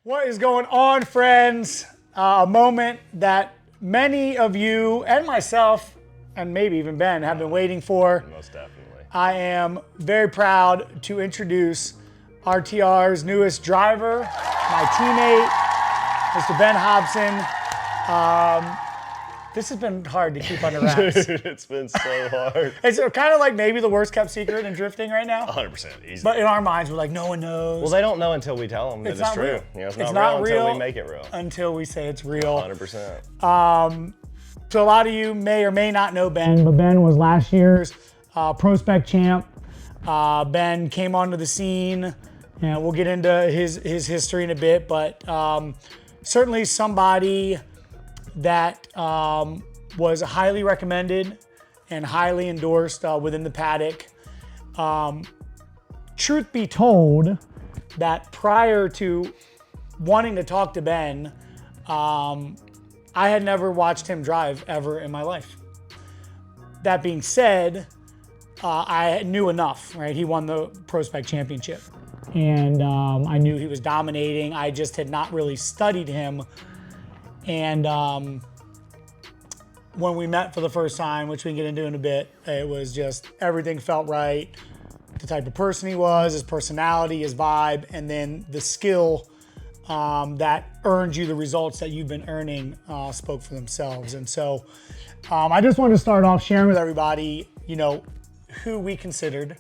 What is going on, friends? A moment that many of you and myself, and maybe even Ben, have been waiting for. Most definitely. I am very proud to introduce RTR's newest driver, my teammate, Mr. Ben Hobson. This has been hard to keep under wraps. Dude, it's been so hard. It's kind of like maybe the worst kept secret in drifting right now. 100% easy. But in our minds, we're like, no one knows. Well, they don't know until we tell them that it's true. Real. You know, it's not real until we make it real. Until we say it's real. 100%. So a lot of you may or may not know Ben, but Ben was last year's PROSPEC champ. Ben came onto the scene, and we'll get into his history in a bit, but certainly somebody that was highly recommended and highly endorsed within the paddock. Truth be told, that prior to wanting to talk to Ben, I had never watched him drive ever in my life. That being said, I knew enough, right? He won the PROSPEC Championship. And I knew he was dominating. I just had not really studied him. And when we met for the first time, which we can get into in a bit, it was just everything felt right. The type of person he was, his personality, his vibe, and then the skill that earned you the results that you've been earning spoke for themselves. And so I just wanted to start off sharing with everybody, you know, who we considered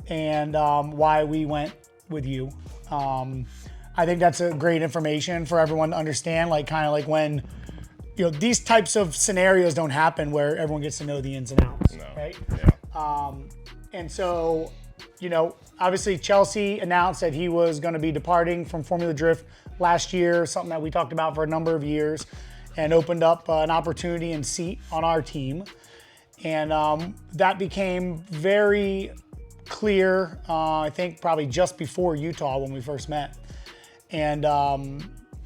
and why we went with you. I think that's a great information for everyone to understand, like kind of like when, you know, these types of scenarios don't happen where everyone gets to know the ins and outs, right? Yeah. And so, you know, obviously Chelsea announced that he was going to be departing from Formula Drift last year, something that we talked about for a number of years, and opened up an opportunity and seat on our team. And that became very clear, I think probably just before Utah when we first met. And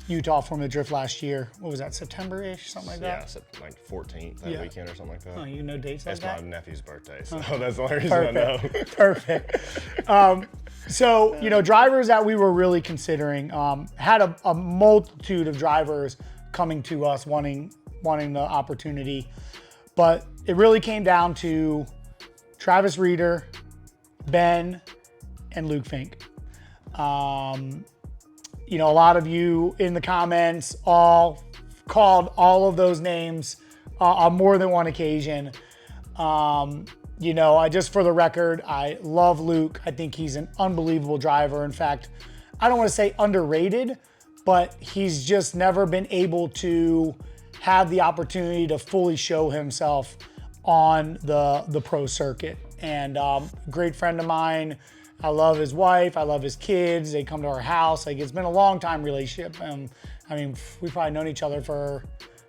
Utah Formula Drift last year, what was that, September-ish, something like that? Yeah, like 14th, that weekend or something like that. Oh, you know dates like that? It's my nephew's birthday, so that's the only reason I know. Perfect. So, you know, drivers that we were really considering, had a multitude of drivers coming to us wanting the opportunity. But it really came down to Travis Reeder, Ben, and Luke Fink. You know, a lot of you in the comments all called all of those names on more than one occasion. You know, just for the record, I love Luke. I think he's an unbelievable driver. In fact, I don't want to say underrated, but he's just never been able to have the opportunity to fully show himself on the pro circuit. And great friend of mine. I love his wife. I love his kids. They come to our house. Like, it's been a long time relationship. I mean, we've probably known each other for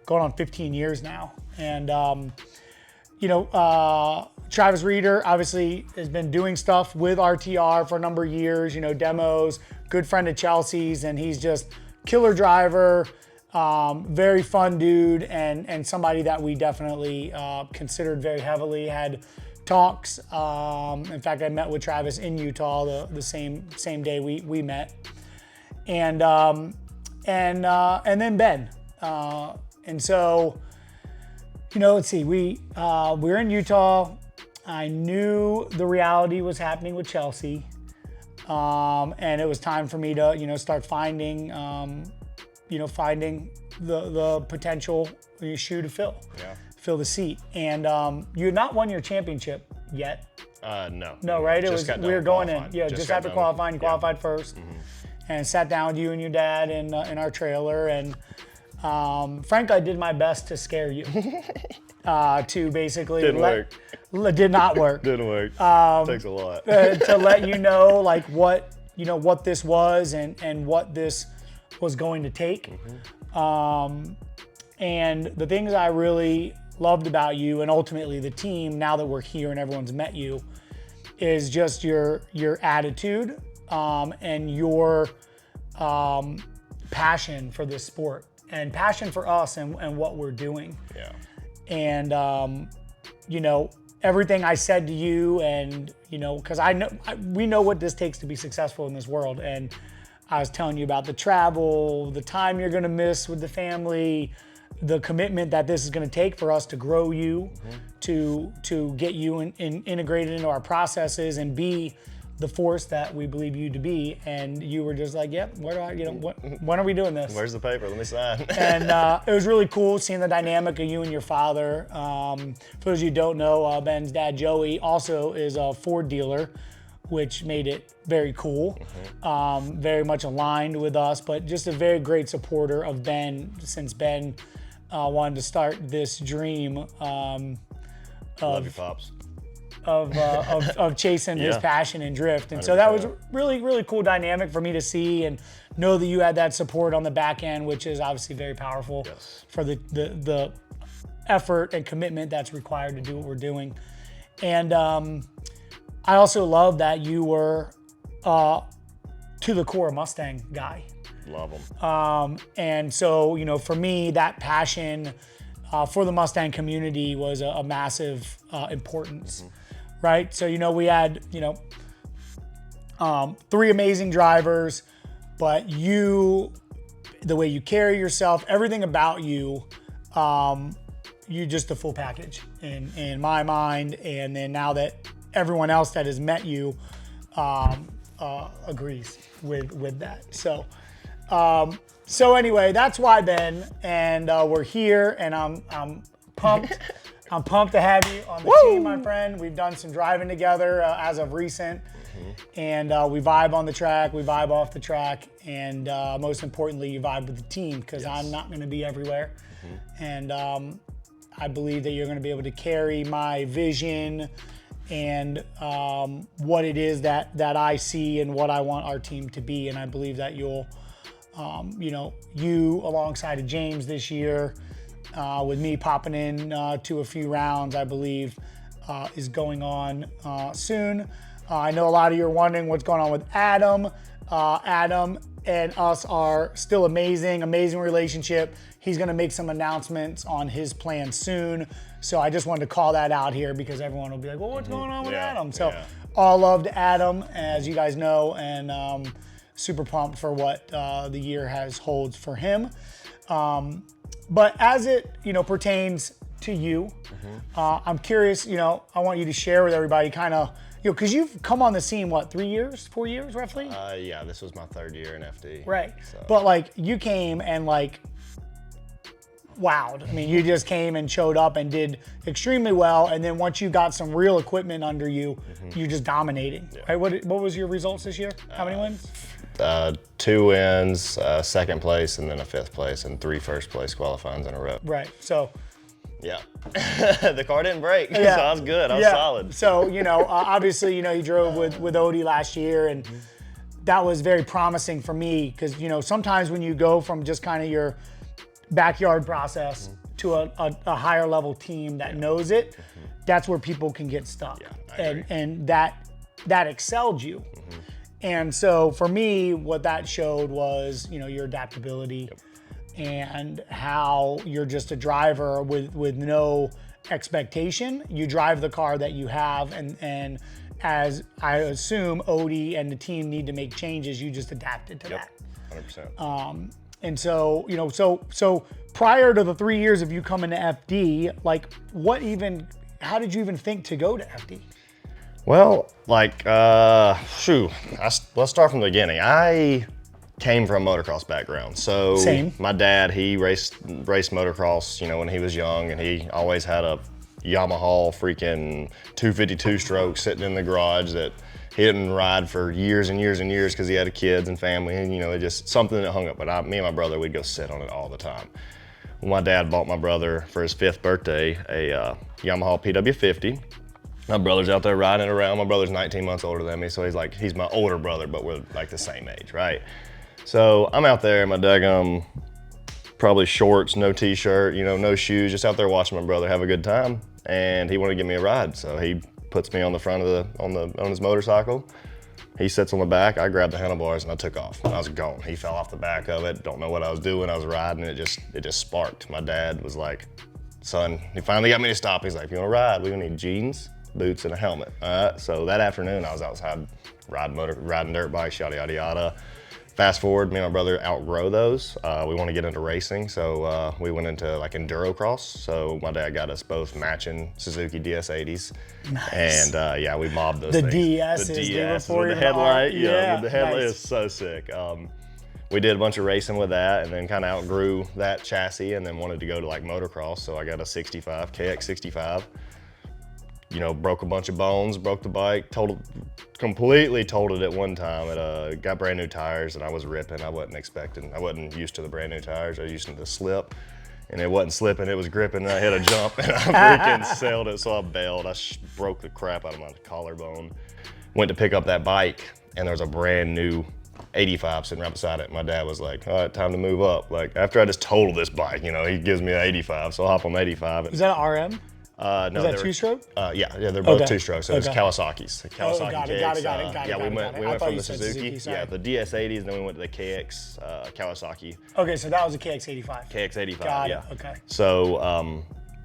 going on 15 years now. And, you know, Travis Reeder obviously has been doing stuff with RTR for a number of years, you know, demos, good friend of Chelsea's, and he's just killer driver, very fun dude, and somebody that we definitely considered very heavily, had talks. In fact, I met with Travis in Utah the same day we met, and then Ben, and so, you know, let's see, we were in Utah. I knew the reality was happening with Chelsea, and it was time for me to, you know, start finding the potential shoe to fill. Yeah. Fill the seat. And you had not won your championship yet. No. No, right? It was, we were going in. Yeah, just after qualifying, you qualified first. Mm-hmm. And sat down with you and your dad in our trailer. And frankly, I did my best to scare you. To basically did not work. Didn't work. Takes a lot. To let you know, like, what this was and what this was going to take. Mm-hmm. And the things I really loved about you, and ultimately the team, now that we're here and everyone's met you, is just your attitude and your passion for this sport and passion for us and what we're doing. Yeah. And you know, everything I said to you, and you know, because we know what this takes to be successful in this world, and I was telling you about the travel, the time you're gonna miss with the family, the commitment that this is gonna take for us to grow you, to get you integrated into our processes and be the force that we believe you to be. And you were just like, yep, where do I, when are we doing this? Where's the paper? Let me sign. And it was really cool seeing the dynamic of you and your father. For those of you who don't know, Ben's dad, Joey, also is a Ford dealer, which made it very cool. Very much aligned with us, but just a very great supporter of Ben since Ben wanted to start this dream Love you, Pops. of chasing his passion and drift. And so that was really, really cool dynamic for me to see and know that you had that support on the back end, which is obviously very powerful for the effort and commitment that's required to do what we're doing. And I also love that you were to the core Mustang guy. Love them. And so, for me, that passion for the Mustang community was a massive importance, right? So, we had, 3 amazing drivers, but you, the way you carry yourself, everything about you, you just the full package in my mind. And then now that everyone else that has met you agrees with that. So anyway, that's why Ben, and we're here, and I'm pumped. I'm pumped to have you on the team, my friend. We've done some driving together as of recent, and we vibe on the track, we vibe off the track, and most importantly, you vibe with the team, because I'm not going to be everywhere, and I believe that you're going to be able to carry my vision and what it is that I see and what I want our team to be, and I believe that you'll you alongside of James this year, with me popping in to a few rounds, I believe is going on soon. I know a lot of you are wondering what's going on with Adam. Adam and us are still amazing relationship. He's gonna make some announcements on his plan soon. So I just wanted to call that out here because everyone will be like, well, what's going on with Adam? So all love to Adam, as you guys know, and super pumped for what the year holds for him. But as it pertains to you, I'm curious. I want you to share with everybody, kind of, because you've come on the scene 4 years roughly. Yeah, this was my 3rd year in FD. Right. So. But you came and wowed. I mean, you just came and showed up and did extremely well. And then once you got some real equipment under you, you're just dominating. Right. What was your results this year? How many wins? 2 wins, 2nd place, and then a 5th place, and 3 first place qualifyings in a row. Right. So. Yeah. The car didn't break, so I was good. I was solid. So, obviously, you drove with Odie last year, and that was very promising for me because, sometimes when you go from just kind of your backyard process to a higher level team that knows it, that's where people can get stuck. Yeah, and that excelled you. And so for me, what that showed was, your adaptability and how you're just a driver with no expectation. You drive the car that you have, and as I assume Odie and the team need to make changes, you just adapted to that. 100%. And so, so prior to the 3 years of you coming to FD, how did you even think to go to FD? Well, let's start from the beginning. I came from a motocross background. So Same. My dad, he raced motocross, when he was young, and he always had a Yamaha freaking 252 stroke sitting in the garage that he didn't ride for years and years and years because he had kids and family, and it just something that hung up. But me and my brother, we'd go sit on it all the time. Well, my dad bought my brother for his 5th birthday a Yamaha PW50. My brother's out there riding it around. My brother's 19 months older than me, so he's my older brother, but we're the same age, right? So I'm out there in my daggum, probably shorts, no t-shirt, no shoes, just out there watching my brother have a good time, and he wanted to give me a ride, so he puts me on the front of on his motorcycle. He sits on the back. I grabbed the handlebars and I took off. I was gone. He fell off the back of it. Don't know what I was doing. I was riding, and it just sparked. My dad was like, "Son," he finally got me to stop. He's like, "If you want to ride, we're gonna need jeans, boots, and a helmet." So that afternoon, I was outside riding dirt bikes, yada, yada, yada. Fast forward, me and my brother outgrow those. We want to get into racing, so we went into like enduro cross. So my dad got us both matching Suzuki DS80s. Nice. And yeah, we mobbed those The things. DS The is the DS report with the of headlight. art. Yeah, with the headlight nice. is so sick. We did a bunch of racing with that, and then kind of outgrew that chassis, and then wanted to go to like motocross. So I got a 65 KX65. You know, broke a bunch of bones, broke the bike, completely totaled it one time. It got brand new tires, and I was ripping. I wasn't used to the brand new tires. I was used to the slip, and it wasn't slipping, it was gripping, and I hit a jump, and I freaking sailed it, so I bailed. I broke the crap out of my collarbone. Went to pick up that bike, and there was a brand new 85 sitting right beside it. My dad was like, all right, time to move up. Like, after I just totaled this bike, you know, he gives me an 85, so I hop on the 85. Is that an RM? No, Is that two-stroke? Yeah, they're both Okay. two-strokes. So it's Okay. Kawasaki's. Kawasaki got it, KX. got it. Yeah, we went from the said Suzuki, sorry. yeah, the DS80s, and then we went to the KX Kawasaki. Okay, so that was a KX85. KX85, Got it, yeah. okay. So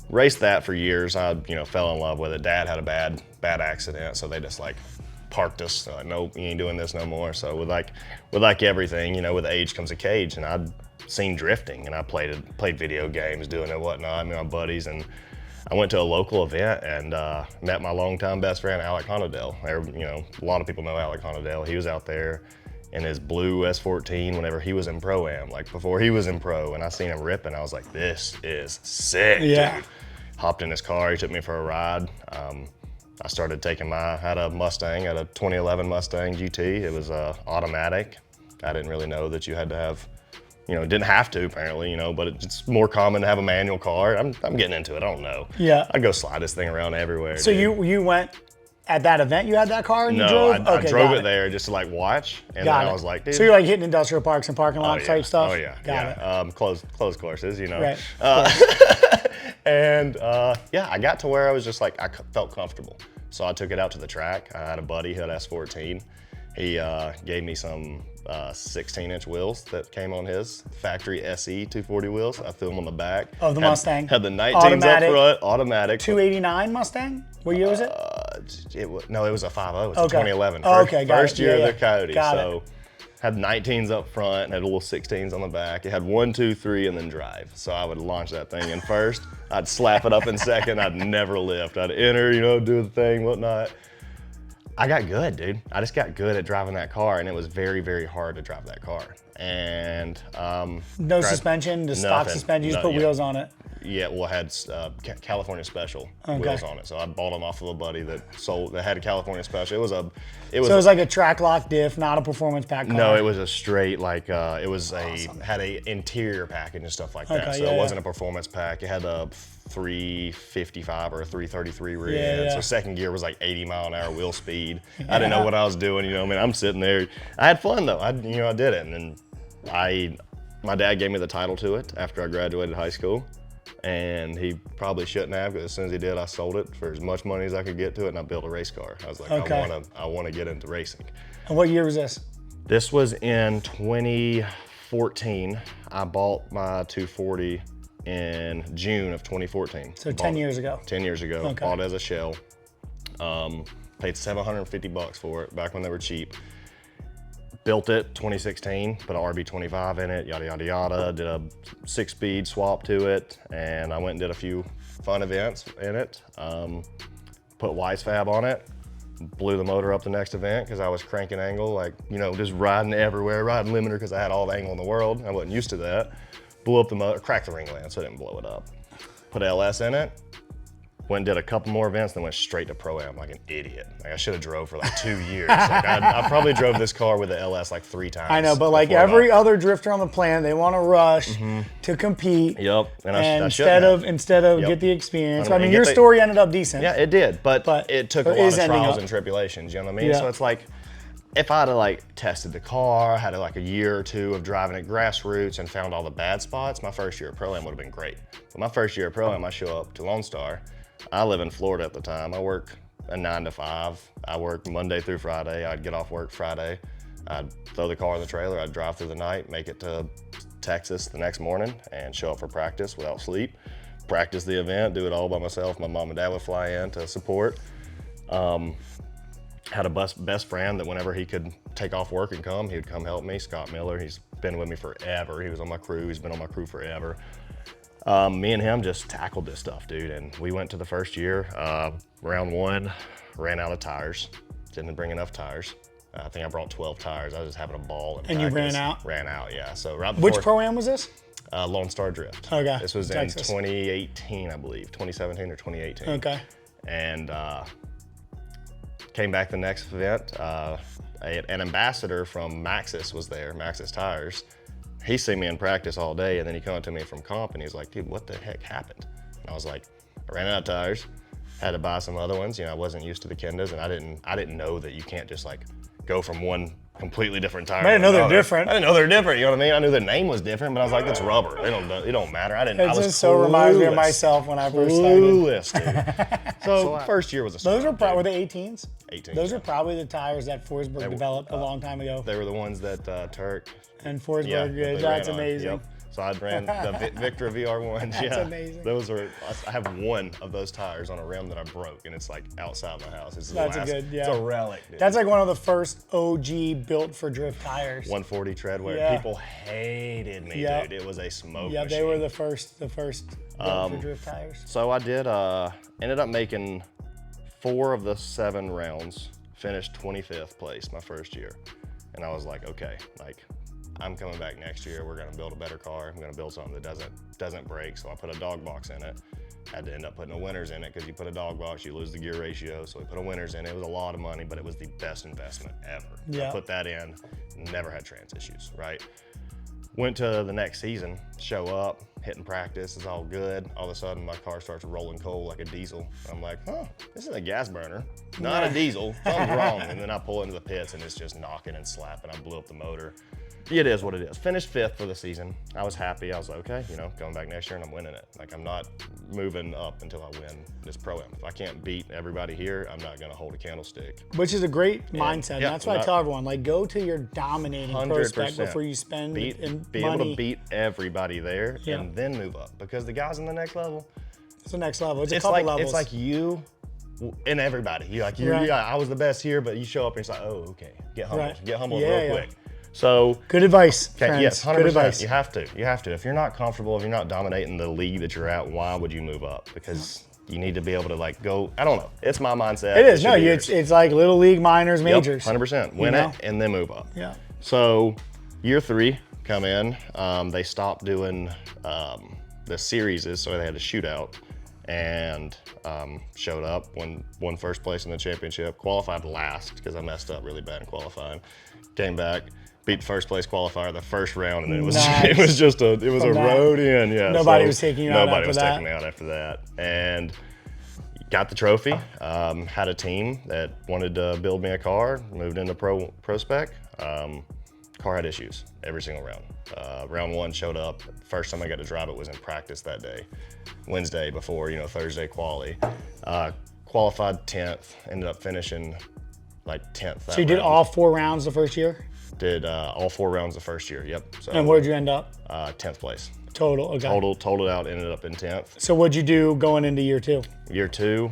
raced that for years. I fell in love with it. Dad had a bad accident, so they just like parked us. They're like, nope, you ain't doing this no more. So with like everything, with age comes a cage, and I'd seen drifting, and I played video games, doing it and whatnot. I mean, my buddies, and I went to a local event and met my longtime best friend, Alec Honadell. A lot of people know Alec Honadell. He was out there in his blue S14 whenever he was in Pro-Am, like before he was in Pro, and I seen him ripping. I was like, this is sick, Yeah. dude. Hopped in his car, he took me for a ride. I started had a Mustang, had a 2011 Mustang GT. It was automatic. I didn't really know that you had to have, didn't have to apparently, but it's more common to have a manual car. I'm getting into it, I don't know. Yeah. I'd go slide this thing around everywhere. So dude. you went at that event, you had that car and you No, drove? I Okay, drove got it there just to like watch, and Got then it. I was like, dude. So you're like hitting industrial parks and parking oh, lots yeah. type stuff? Oh yeah, Got it. Closed courses, Right. And yeah, I got to where I was just like, I felt comfortable. So I took it out to the track. I had a buddy who had S14. He gave me some 16-inch wheels that came on his factory SE 240 wheels. I threw them on the back. Of the Mustang. Had the 19s Automatic. up front, automatic. 289 Mustang? What year was it? It was a 5.0. It was a Okay. 2011. Oh, okay, got First it. year Yeah, of the Coyote. got So had 19s up front, had little 16s on the back. It had 1, 2, 3, and then drive. So I would launch that thing in first. I'd slap it up in second. I'd never lift. I'd enter, do the thing, whatnot. I got good, dude. I just got good at driving that car, and it was very, very hard to drive that car. And No suspension, just stock nothing. suspension, you just No, put yeah. wheels on it. Yeah, well, it had California Special wheels on it, so I bought them off of a buddy that had a California Special. So it was like a track lock diff, not a performance pack car. No, it was a straight had a interior package and stuff like that. Okay, So yeah, it wasn't a performance pack. It had a 355 or a 333 rear end. Yeah. So second gear was like 80-mile-an-hour wheel speed. I didn't know what I was doing. I'm sitting there. I had fun though. I did it, and then my dad gave me the title to it after I graduated high school. And he probably shouldn't have, because as soon as he did, I sold it for as much money as I could get to it, and I built a race car. I was like, Okay. I want to get into racing. And what year was this? This was in 2014. I bought my 240 in June of 2014. So 10 years ago. 10 years ago. Okay. Bought it as a shell. Paid $750 for it back when they were cheap. Built it 2016, put an RB25 in it, yada, yada, yada. Did a 6-speed swap to it, and I went and did a few fun events in it. Put Wise Fab on it, blew the motor up the next event because I was cranking angle, like, just riding everywhere, riding limiter because I had all the angle in the world. I wasn't used to that. Blew up the motor, cracked the ring land, so I didn't blow it up. Put LS in it. Went and did a couple more events, then went straight to Pro-Am like an idiot. Like I should have drove for like 2 years. Like I probably drove this car with the LS like 3 times. I know, but like every other drifter on the planet, they want to rush to compete. Yep, and I instead of Yep. get the experience. And I mean, get your the- story ended up decent. Yeah, it did, but it took a it lot is of ending trials up. and tribulations, you know what I mean? Yeah. So it's like, if I'd have like tested the car, had like a year or two of driving at Grassroots and found all the bad spots, my first year of Pro-Am would have been great. But my first year of Pro-Am, I show up to Lone Star. I live in Florida at the time. I work a 9 to 5. I work Monday through Friday. I'd get off work Friday. I'd throw the car in the trailer. I'd drive through the night, make it to Texas the next morning, and show up for practice without sleep. Practice the event, do it all by myself. My mom and dad would fly in to support. Had a best friend that whenever he could take off work and come. He would come help me. Scott Miller, he's been with me forever. He was on my crew. He's been on my crew forever. Me and him just tackled this stuff, dude. And we went to the first year, round 1, ran out of tires. Didn't bring enough tires. I think I brought 12 tires. I was just having a ball. And you ran out? Ran out, yeah. So right before, which Pro-Am was this? Lone Star Drift. Okay. This was Texas. in 2018, I believe, 2017 or 2018. Okay. And came back the next event. An ambassador from Maxxis was there, Maxxis Tires. He seen me in practice all day, and then he come up to me from comp, and he's like, dude, what the heck happened? And I was like, I ran out of tires, had to buy some other ones. You know, I wasn't used to the Kendas, and I didn't know that you can't just like go from one completely different tire. I didn't know they're different. I didn't know they're different, you know what I mean? I knew the name was different, but I was like, it's rubber. It don't matter. I was just so reminds me of myself when I first started. Clueless, dude. So first year was a Those start, were the 18s? 18s. Those are probably the tires that Forsberg developed a long time ago. They were the ones that Turk. And Forsberg, they that's ran on. amazing. Yep. So I ran the Victra VR1s. That's amazing. Those are, I have one of those tires on a rim that I broke, and it's like outside my house. It's That's It's a relic, dude. That's like one of the first OG built for drift tires. 140 treadwear. Yeah. People hated me, Yep. dude. It was a smoke Yeah, machine. they were the first built for drift tires. So I did, ended up making 4 of the 7 rounds, finished 25th place my first year. And I was like, okay, like, I'm coming back next year. We're gonna build a better car. I'm gonna build something that doesn't break. So I put a dog box in it. Had to end up putting a winners in it because you put a dog box, you lose the gear ratio. So we put a winners in it. It was a lot of money, but it was the best investment ever. Yeah. I put that in, never had trans issues, right? Went to the next season, show up, hitting practice, it's all good. All of a sudden my car starts rolling coal like a diesel. I'm like, huh, this is a gas burner, not a diesel, something's wrong. And then I pull into the pits and it's just knocking and slapping. I blew up the motor. It is what it is. Finished 5th for the season. I was happy. I was like, okay, you know, going back next year and I'm winning it. Like, I'm not moving up until I win this Pro-Am. If I can't beat everybody here, I'm not gonna hold a candlestick. Which is a great mindset. yeah, That's what I tell everyone. Like, go to your dominating PROSPEC 100%. before you spend Be money. able to beat everybody there Yeah. and then move up. Because the guys in the next level, It's the next level. It's a couple levels. It's like you and everybody. Right. I was the best here, but you show up and it's like, oh, okay, get humbled. Right. Get humbled Yeah, real yeah. quick. So good advice, okay, friends. yes, 100%. Good advice. You have to. You have to. If you're not comfortable, if you're not dominating the league that you're at, why would you move up? Because you need to be able to like go. I don't know. It's my mindset. It is. should No, be it's yours. like little league, minors, majors. 100%. Win know? it and then move up. Yeah. So year 3, come in. They stopped doing the series, so they had a shootout, and showed up, won first place in the championship, qualified last because I messed up really bad in qualifying. Came back, beat the first place qualifier the first round, and then it was Nice. it was a road in. Yeah. Nobody was taking you out Nobody after was that. taking me out after that, and got the trophy. Had a team that wanted to build me a car. Moved into PROSPEC. Car had issues every single round. Round 1 showed up. First time I got to drive it was in practice that day, Wednesday before, Thursday quali. Qualified 10th, ended up finishing like 10th. So you did all 4 rounds the first year? Did all 4 rounds the first year, yep. So, And where'd you end up? 10th place. Total, okay. Totaled out, ended up in 10th. So what'd you do going into year 2? Year 2,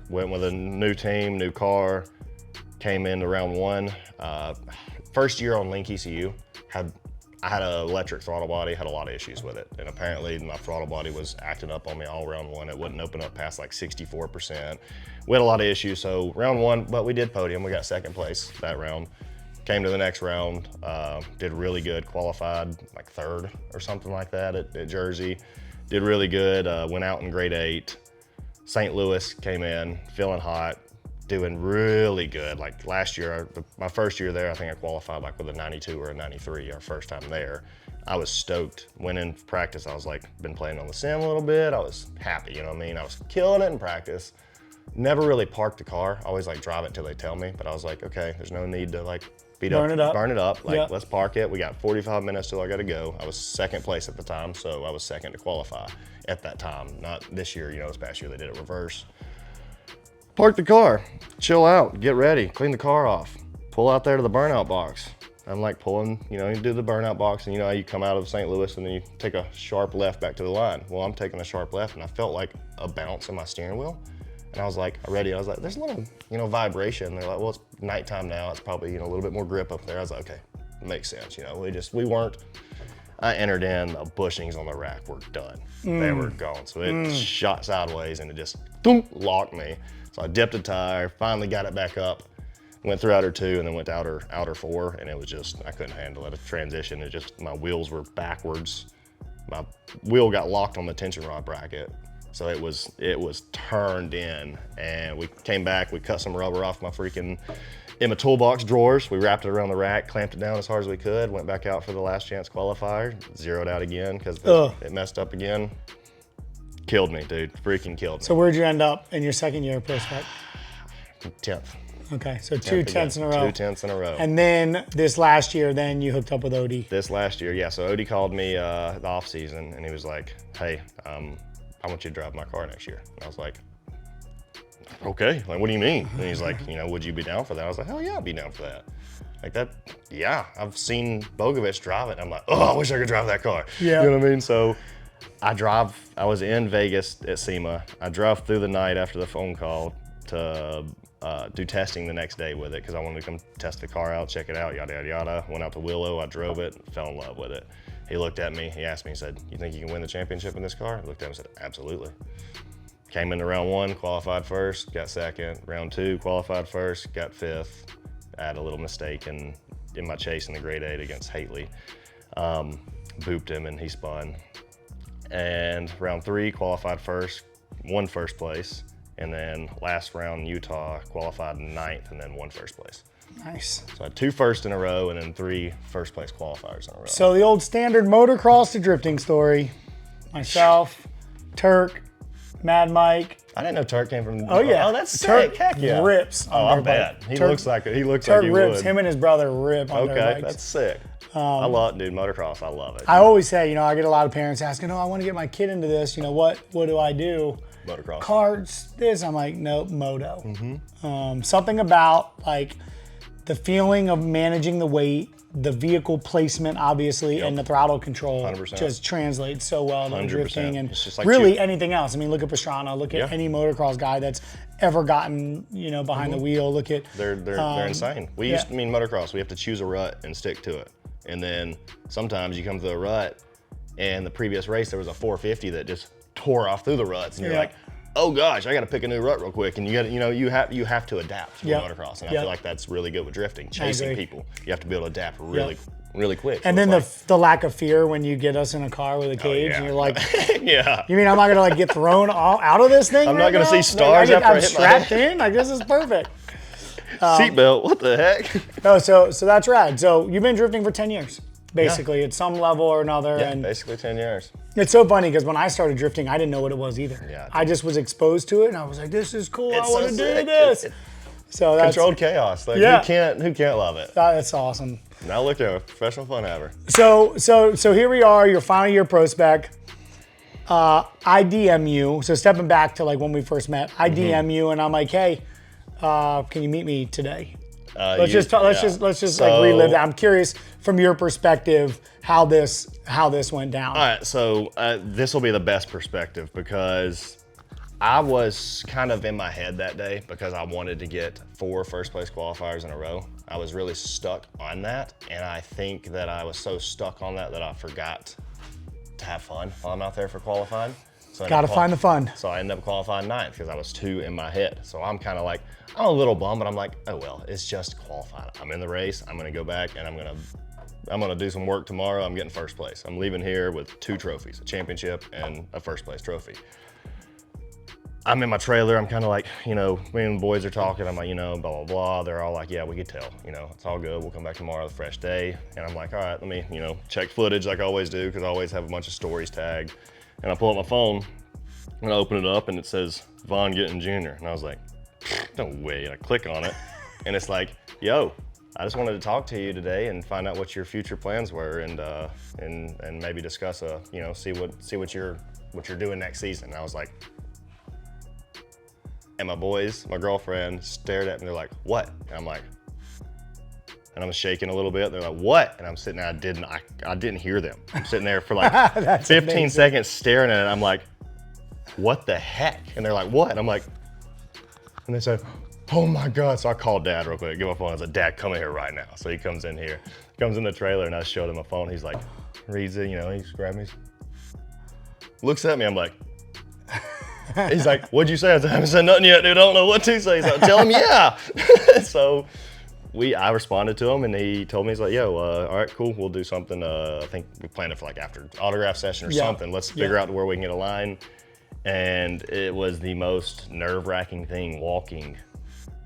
went with a new team, new car, came into round 1. First year on Link ECU, I had an electric throttle body, had a lot of issues with it. And apparently my throttle body was acting up on me all round 1. It wouldn't open up past like 64%. We had a lot of issues, so round 1, but we did podium. We got 2nd place that round. Came to the next round, did really good, qualified like 3rd or something like that at Jersey. Did really good, went out in grade 8. St. Louis came in, feeling hot, doing really good. Like last year, my first year there, I think I qualified like with a 92 or a 93 our first time there. I was stoked. Went in practice, I was like, been playing on the sim a little bit. I was happy, you know what I mean? I was killing it in practice. Never really parked the car. I always like drive it until they tell me, but I was like, okay, there's no need to like burn it up. Like, let's park it. We got 45 minutes till I gotta go. I was 2nd place at the time, so I was 2nd to qualify at that time. Not this year, this past year they did it reverse. Park the car, chill out, get ready, clean the car off, pull out there to the burnout box. I'm like pulling, you do the burnout box, and how you come out of St. Louis and then you take a sharp left back to the line. Well, I'm taking a sharp left and I felt like a bounce in my steering wheel. And I was like, I was like, there's a little, vibration. They're like, well, it's nighttime now. It's probably, you know, a little bit more grip up there. I was like, okay, it makes sense. You know, we weren't, I entered in, the bushings on the rack were done. They were gone. So it shot sideways and it just locked me. So I dipped a tire, finally got it back up, went through outer 2 and then went to outer 4, and it was just, I couldn't handle it. A transition, it just, my wheels were backwards. My wheel got locked on the tension rod bracket. So it was turned in, and we came back, we cut some rubber off in my toolbox drawers. We wrapped it around the rack, clamped it down as hard as we could, went back out for the last chance qualifier, zeroed out again because it messed up again. Killed me, dude, freaking killed me. So where'd you end up in your second year of PROSPEC? 10th. Okay, so 2 tenths in a row. 2 tenths in a row. And then this last year, then you hooked up with Odie. This last year, yeah, so Odie called me the off season, and he was like, hey, I want you to drive my car next year. And I was like, okay, like, what do you mean? And he's like, you know, would you be down for that? I was like, hell yeah, I'd be down for that. Like that, yeah, I've seen Bogovich drive it, and I'm like, oh, I wish I could drive that car. Yeah. You know what I mean? So I was in Vegas at SEMA. I drove through the night after the phone call to do testing the next day with it, because I wanted to come test the car out, check it out, yada, yada, yada. Went out to Willow, I drove it, fell in love with it. He looked at me, he asked me, he said, you think you can win the championship in this car? I looked at him and said, absolutely. Came into round 1, qualified first, got second. Round 2, qualified first, got 5th. I had a little mistake in my chase in the grade 8 against Hately. Booped him and he spun. And round 3, qualified first, won first place. And then last round in Utah, qualified 9th and then won first place. Nice. So I had 2 firsts in a row and then 3 first place qualifiers in a row. So the old standard motocross to drifting story. Myself, Turk, Mad Mike. I didn't know Turk came from. Oh yeah. Oh, that's Turk sick. Heck yeah. Rips. Oh, on I dirt bet. bike. He Turk, looks like he Turk rips. rips. Him and his brother rip on dirt Okay, bikes. that's sick. I love, dude, motocross. I love it. I always say, you know, I get a lot of parents asking, oh, I want to get my kid into this. You know, what do I do? Motocross. Karts, this. I'm like, nope, moto. Something about like the feeling of managing the weight, the vehicle placement, obviously, and the throttle control 100%. just translates so well to 100%. drifting and It's just like really anything else. I mean, look at Pastrana, look at Yeah. any motocross guy that's ever gotten, you know, behind the wheel. Look at They're insane. Motocross, we have to choose a rut and stick to it. And then sometimes you come to a rut, and the previous race there was a 450 that just tore off through the ruts, and you're like, oh gosh, I got to pick a new rut real quick. And you got to, you know, you have to adapt to motocross, and I feel like that's really good with drifting, chasing people. You have to be able to adapt really quick. And then the lack of fear when you get us in a car with a cage, and you're like, yeah. You mean I'm not gonna like get thrown out of this thing? I'm right not gonna now? see stars after I I'm hit strapped in. Like this is perfect. Seatbelt, what the heck? No, so that's rad. So you've been drifting for 10 years, basically, at some level or another. Yeah, and basically 10 years. it's so funny because when I started drifting, I didn't know what it was either. Yeah, I just was exposed to it, and I was like, "This is cool. I It's want so to do sick. this." So that's Controlled chaos. Like, Yeah. who can't love it? that's awesome. Now look at it, professional fun haver. So here we are, your final year PROSPEC. I DM you. So stepping back to like when we first met, I DM you, and I'm like, "Hey, can you meet me today?" Let's just like relive that. I'm curious from your perspective how this went down. All right, so this will be the best perspective because I was kind of in my head that day because I wanted to get 4 first place qualifiers in a row. I was really stuck on that, and I think that I was so stuck on that I forgot to have fun while I'm out there for qualifying. So Got to find the fun. So I ended up qualifying 9th because I was 2 in my head. So I'm kind of like, I'm a little bummed, but I'm like, oh well, it's just qualifying. I'm in the race. I'm gonna go back and I'm gonna do some work tomorrow. I'm getting first place. I'm leaving here with 2 trophies, a championship and a first place trophy. I'm in my trailer. I'm kind of like, you know, me and the boys are talking. I'm like, you know, blah, blah, blah. They're all like, yeah, we could tell, you know, it's all good. We'll come back tomorrow with a fresh day. And I'm like, all right, let me, you know, check footage like I always do because I always have a bunch of stories tagged. And I pull up my phone and I open it up and it says, Vaughn Gittin Jr. And I was like, no way. And I click on it and it's like, yo, I just wanted to talk to you today and find out what your future plans were and maybe discuss you know, see what you're doing next season. And I was like, and my boys, my girlfriend stared at me. They're like, what? And I'm like, and I'm shaking a little bit. They're like, what? And I'm sitting there, I didn't hear them. I'm sitting there for like 15 seconds staring at it. I'm like, what the heck? And they're like, what? And I'm like, and they said, oh my God. So I called Dad real quick, get my phone. I was like, Dad, come in here right now. So he comes in here, comes in the trailer, and I showed him my phone. He's like, reads it, you know, he just grabs me, looks at me. I'm like, he's like, what'd you say? I said, I haven't said nothing yet, dude. I don't know what to say. He's like, tell him yeah. So I responded to him, and he told me, he's like, yo, all right, cool. We'll do something. I think we planned it for like after autograph session or something. Let's figure out where we can get a line. And it was the most nerve-wracking thing walking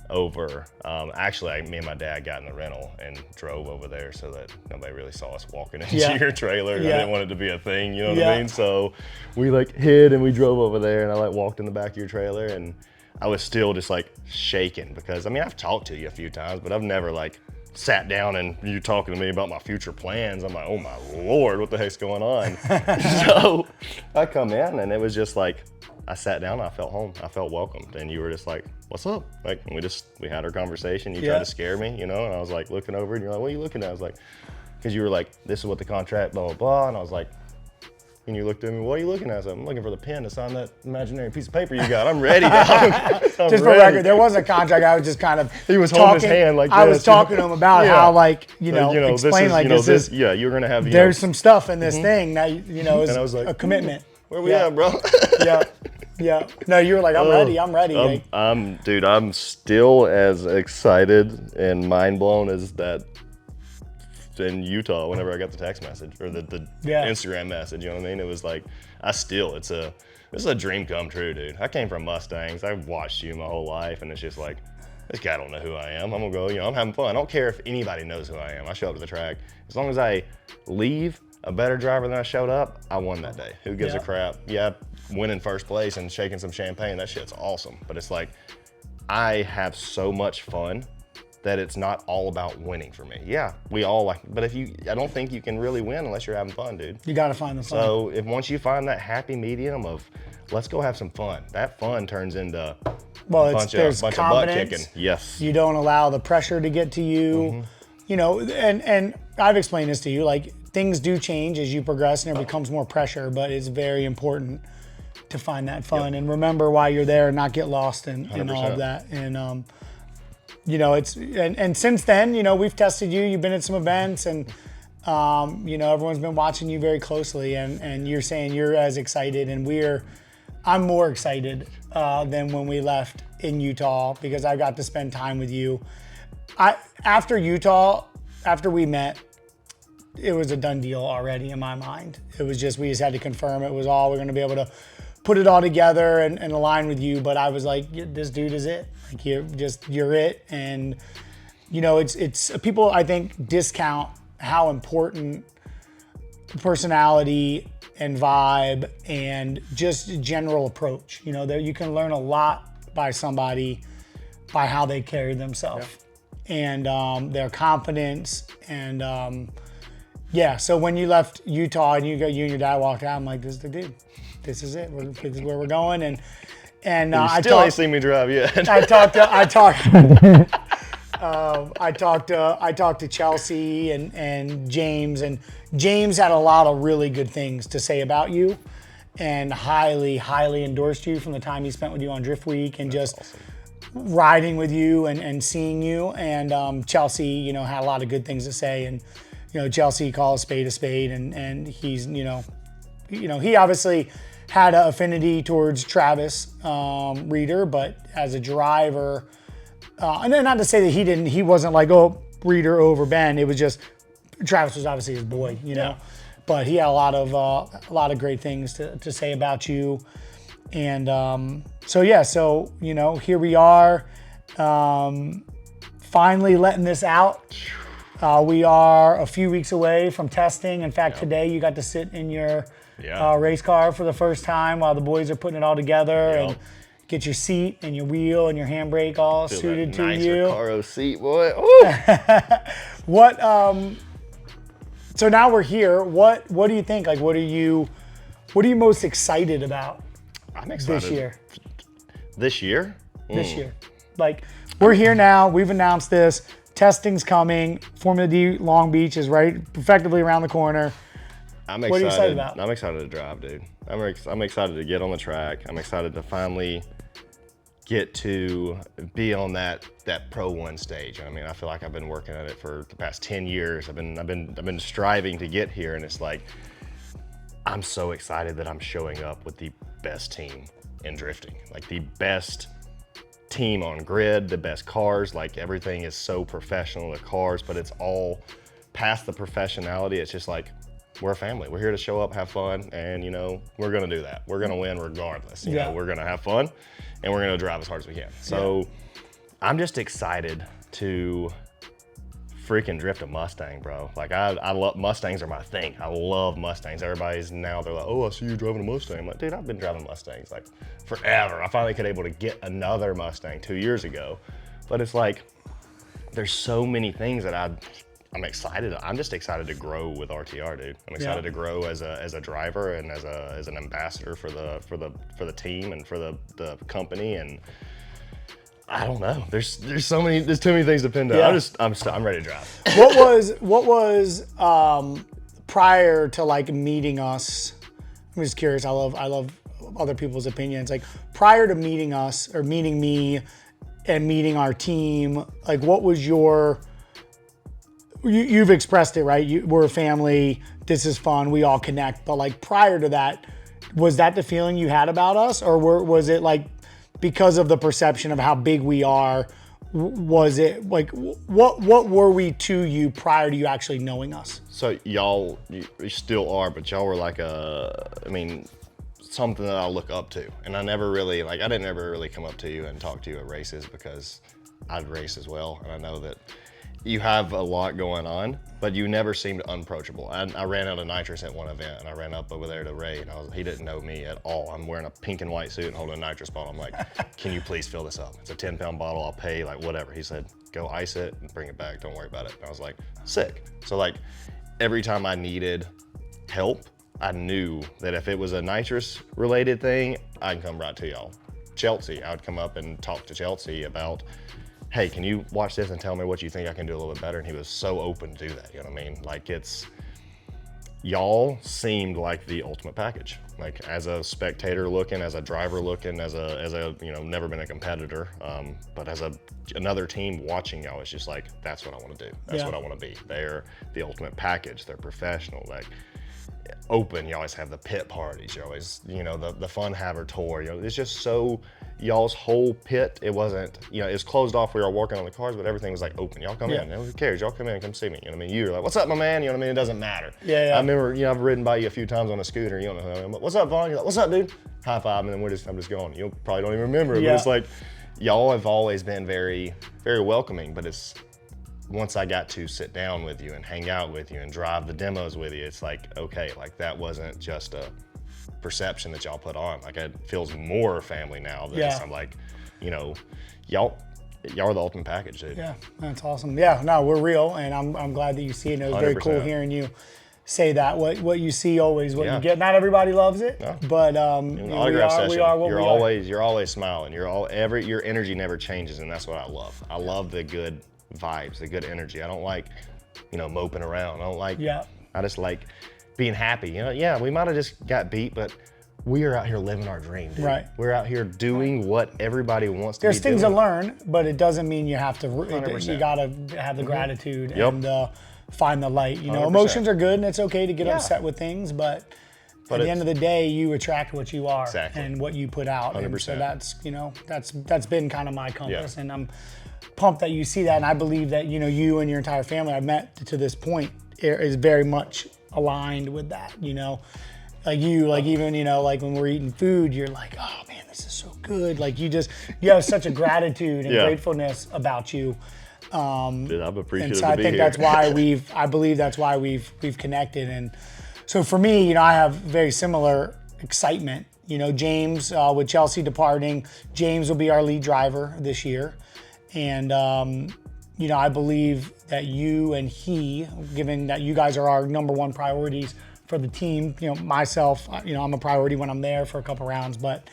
over. Actually, me and my dad got in the rental and drove over there so that nobody really saw us walking into your trailer. I didn't want it to be a thing, you know what I mean? So we like hid and we drove over there, and I like walked in the back of your trailer, and I was still just like shaking because, I mean, I've talked to you a few times, but I've never like sat down and you talking to me about my future plans. I'm like, oh my Lord, what the heck's going on? So I come in, and it was just like, I sat down, I felt home, I felt welcomed, and you were just like, what's up? Like, we had our conversation, you tried to scare me, you know, and I was like looking over, and you're like, what are you looking at? I was like, because you were like, this is what the contract, blah, blah, blah, and I was like, and you looked at me, what are you looking at? I said, I'm looking for the pen to sign that imaginary piece of paper you got. I'm ready, dog. Just for record, there wasn't a contract. I was just kind of he was holding his hand like this. I was talking to him about how, like, you know, explain like this. Yeah, you're going to have, there's some stuff in this thing that, you know, is a commitment. Where we at, bro? Yeah. No, you were like, I'm ready. I'm ready. Dude, I'm still as excited and mind blown as that in Utah whenever I got the text message or the Instagram message, you know what I mean? It was like, this is a dream come true, dude. I came from Mustangs. I've watched you my whole life, and it's just like, this guy don't know who I am. I'm gonna go, you know, I'm having fun. I don't care if anybody knows who I am. I show up to the track. As long as I leave a better driver than I showed up, I won that day. Who gives a crap? Yeah, winning first place and shaking some champagne, that shit's awesome. But it's like, I have so much fun that it's not all about winning for me. Yeah, we all like, but I don't think you can really win unless you're having fun, dude. You gotta find the fun. So once you find that happy medium of, let's go have some fun, that fun turns into a bunch of butt kicking. Yes. You don't allow the pressure to get to you. You know, and I've explained this to you, like, things do change as you progress and there becomes more pressure, but it's very important to find that fun and remember why you're there and not get lost in all of that. And, you know, and since then, you know, we've tested you, you've been at some events, and, you know, everyone's been watching you very closely, and you're saying you're as excited, and I'm more excited than when we left in Utah, because I got to spend time with you. After Utah, after we met, it was a done deal already in my mind. It was just, we just had to confirm it was all, we're gonna be able to put it all together and align with you. But I was like, this dude is it. Like, you're it. And, you know, it's people, I think, discount how important personality and vibe and just general approach. You know, you can learn a lot by somebody by how they carry themselves and their confidence. And so when you left Utah and you and your dad walked out, I'm like, this is the dude. This is it. This is where we're going. And you still ain't seen me drive yet. I talked to Chelsea and James had a lot of really good things to say about you, and highly endorsed you from the time he spent with you on Drift Week and That's just awesome. Riding with you and seeing you. And Chelsea, you know, had a lot of good things to say. And, you know, Chelsea calls a spade, and he's, you know, he obviously had an affinity towards Travis Reeder, but as a driver, and then not to say that he wasn't like, oh, Reeder over Ben. It was just, Travis was obviously his boy, you know, but he had a lot of great things to say about you. And so, you know, here we are, finally letting this out. We are a few weeks away from testing. In fact, today you got to sit in your race car for the first time while the boys are putting it all together and get your seat and your wheel and your handbrake all suited to you. Recaro seat, boy. What? So now we're here. What do you think? Like, what are you most excited about? I'm excited this year. This year? This year. Like, we're here now. We've announced this. Testing's coming. Formula D Long Beach is right, effectively around the corner. I'm excited. What are you excited about? I'm excited to drive, dude. I'm excited to get on the track. I'm excited to finally get to be on that Pro 1 stage. I mean, I feel like I've been working at it for the past 10 years. I've been striving to get here, and it's like, I'm so excited that I'm showing up with the best team in drifting, like the best team on grid, the best cars. Like, everything is so professional, the cars, but it's all past the professionality. It's just like, we're a family. We're here to show up, have fun, and you know, we're gonna do that. We're gonna win regardless. You know, we're gonna have fun, and we're gonna drive as hard as we can. So I'm just excited to freaking drift a Mustang, bro. Like, I love, Mustangs are my thing. I love Mustangs. Everybody's now, they're like, oh, I see you driving a Mustang. I'm like, dude, I've been driving Mustangs like forever. I finally could able to get another Mustang 2 years ago. But it's like, there's so many things that I'm excited. I'm just excited to grow with RTR, dude. I'm excited to grow as a driver and as an ambassador for the team and for the company. And I don't know. There's too many things to pin down. I'm ready to drive. What was prior to like meeting us? I'm just curious. I love other people's opinions. Like, prior to meeting us or meeting me and meeting our team, like, what was your? You've expressed it, right? We're a family. This is fun. We all connect. But like, prior to that, was that the feeling you had about us, or was it like, because of the perception of how big we are, was it like, what were we to you prior to you actually knowing us? So y'all, you still are, but y'all were like something that I look up to. And I didn't ever really come up to you and talk to you at races, because I'd race as well. And I know that you have a lot going on, but you never seemed unapproachable. I ran out of nitrous at one event, and I ran up over there to Ray, and he didn't know me at all. I'm wearing a pink and white suit and holding a nitrous bottle. I'm like, can you please fill this up? It's a 10-pound bottle, I'll pay, like, whatever. He said, go ice it and bring it back, don't worry about it. And I was like, sick. So like, every time I needed help, I knew that if it was a nitrous related thing, I can come right to y'all. Chelsea, I would come up and talk to Chelsea about, hey, can you watch this and tell me what you think I can do a little bit better? And he was so open to do that, you know what I mean? Like, y'all seemed like the ultimate package. Like, as a spectator looking, as a driver looking, as a you know, never been a competitor, but as another team watching y'all, it's just like, that's what I want to do. That's what I want to be. They're the ultimate package. They're professional. Like, open, you always have the pit parties, you always, you know, the fun haver tour, you know, it's just so, y'all's whole pit, it wasn't, you know, it was closed off, we were working on the cars, but everything was like open. Y'all come in, who cares? Y'all come in and come see me, you know what I mean? You're like, what's up, my man? You know what I mean? It doesn't matter. I remember, you know, I've ridden by you a few times on a scooter, you don't know who I am. What's up, Vaughn? You're like, what's up, dude? High five, and then I'm just going. You probably don't even remember it, but it's like, y'all have always been very, very welcoming, but it's, once I got to sit down with you and hang out with you and drive the demos with you, it's like, okay, like, that wasn't just a perception that y'all put on. Like, it feels more family now. I'm like, you know, y'all are the ultimate package, dude. Yeah, that's awesome. Yeah, no, we're real, and I'm glad that you see it. And it was 100%. Very cool hearing you say that. What you see always, what you get. Not everybody loves it, but you're always smiling. Your energy never changes, and that's what I love. I love the good vibes, the good energy. I don't like, you know, moping around. I don't like, I just like being happy. You know, we might have just got beat, but we are out here living our dream, dude. Right. We're out here doing what everybody wants to do. There's things to learn, but it doesn't mean you have to, you gotta have the gratitude and find the light. You know, 100%. Emotions are good, and it's okay to get upset with things, but at the end of the day, you attract what you are and what you put out. 100%. And so that's, you know, that's been kind of my compass, and I'm pumped that you see that, and I believe that, you know, you and your entire family I've met to this point is very much aligned with that, you know. Like you, like even, you know, like when we're eating food, you're like, oh man, this is so good. Like you have such a gratitude and gratefulness about you. Dude, I'm appreciative and so I think that's why I believe that's why we've connected. And so for me, you know, I have very similar excitement. You know, James, with Chelsea departing, James will be our lead driver this year. And, you know, I believe that you and he, given that you guys are our #1 priorities for the team, you know, myself, you know, I'm a priority when I'm there for a couple rounds, but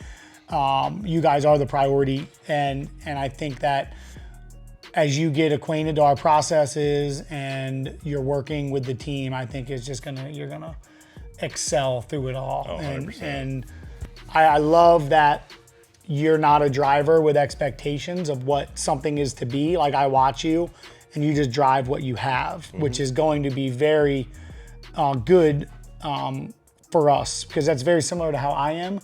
you guys are the priority. And I think that as you get acquainted to our processes and you're working with the team, I think it's just you're gonna excel through it all. Oh, 100%. And I love that you're not a driver with expectations of what something is to be. Like, I watch you and you just drive what you have, which is going to be very good for us, because that's very similar to how I am.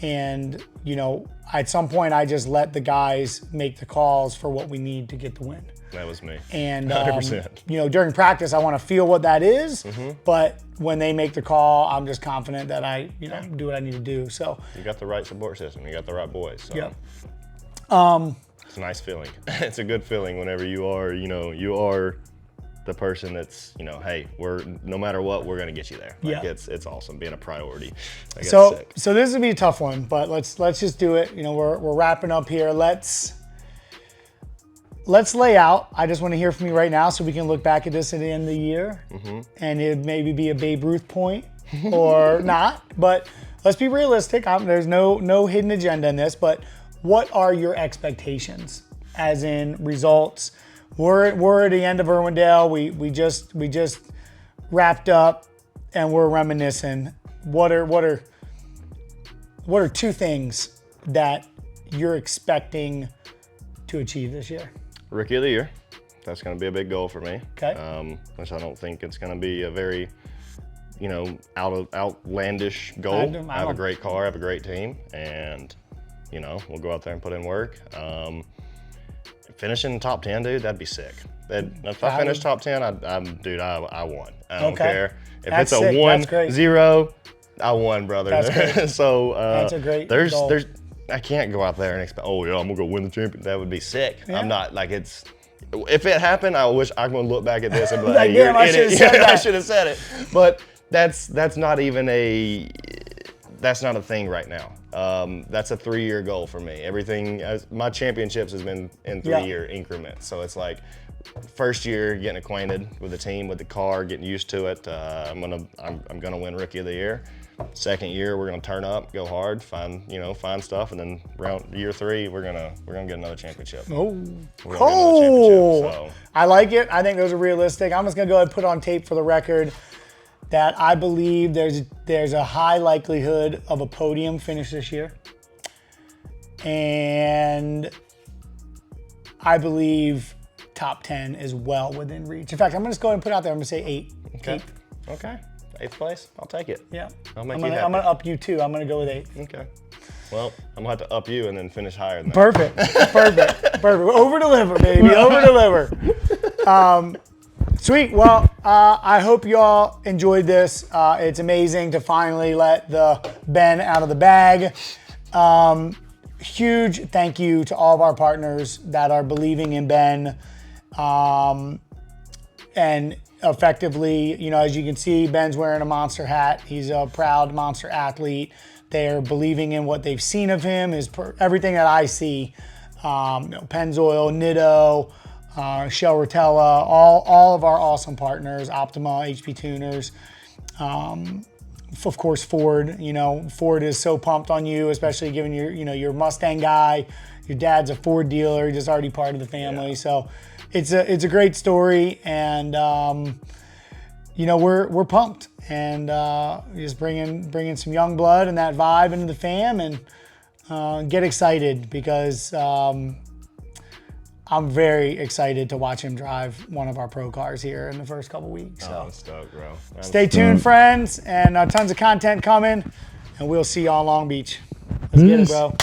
And, you know, at some point I just let the guys make the calls for what we need to get the win. That was me. And, 100%. you know, during practice, I want to feel what that is. But when they make the call, I'm just confident that I, you know, do what I need to do. So You got the right support system. You got the right boys. So. yeah. It's a nice feeling. It's a good feeling whenever you are, you know, you are the person that's, you know, hey, no matter what, we're gonna get you there. Like, Yeah. it's awesome being a priority. Like, So that's sick. so this is gonna be a tough one, but let's just do it. You know, we're wrapping up here. Let's lay out. I just want to hear from you right now, so we can look back at this at the end of the year, and it maybe be a Babe Ruth point or not. But let's be realistic. There's no hidden agenda in this. But what are your expectations, as in results? We're at the end of Irwindale. We just wrapped up, and we're reminiscing. What are two things that you're expecting to achieve this year? Rookie of the year. That's going to be a big goal for me. Okay. Which I don't think it's going to be a very, you know, outlandish goal. I have a great car, I have a great team, and, you know, we'll go out there and put in work. Finishing top 10, dude, that'd be sick. If I finish top 10, I won. I don't care. If That's it's a sick. That's great. 1-0, I won, brother. That's great. So That's a great goal. I can't go out there and expect, oh yeah, I'm gonna go win the championship. That would be sick. Yeah. I'm not, like, if it happened, I wish I'm gonna look back at this and be like, Like, hey, you're damn, I in should've it. said that. I should have said it. But that's not even that's not a thing right now. That's a 3-year goal for me. My championships has been in 3-year increments. So it's like, first year getting acquainted with the team, with the car, getting used to it. I'm gonna win Rookie of the Year. Second year, we're gonna turn up, go hard, find stuff, and then year 3, we're gonna get another championship. Oh, cool! So. I like it. I think those are realistic. I'm just gonna go ahead and put on tape for the record that I believe there's a high likelihood of a podium finish this year, and I believe top 10 is well within reach. In fact, I'm gonna just go ahead and put it out there. I'm gonna say 8. Okay. Okay. 8th place. I'll take it. Yeah. I'm gonna up you too. I'm gonna go with 8. Okay. Well, I'm gonna have to up you and then finish higher than that. Perfect. Over deliver, baby. Over deliver. Sweet. Well, I hope you all enjoyed this. It's amazing to finally let the Ben out of the bag. Huge thank you to all of our partners that are believing in Ben. And effectively, you know, as you can see, Ben's wearing a Monster hat. He's a proud Monster athlete. They're believing in what they've seen of him, everything that I see. Pennzoil, Nitto, Shell Rotella, all of our awesome partners, Optima, HP Tuners, of course, Ford. You know, Ford is so pumped on you, especially given you're a Mustang guy. Your dad's a Ford dealer, just already part of the family. Yeah. So it's a great story, and we're pumped, and just bringing some young blood and that vibe into the fam, and get excited, because I'm very excited to watch him drive one of our pro cars here in the first couple weeks. So I'm stoked, bro. Stay tuned, friends, and tons of content coming, and we'll see you all in Long Beach. Let's get it, bro.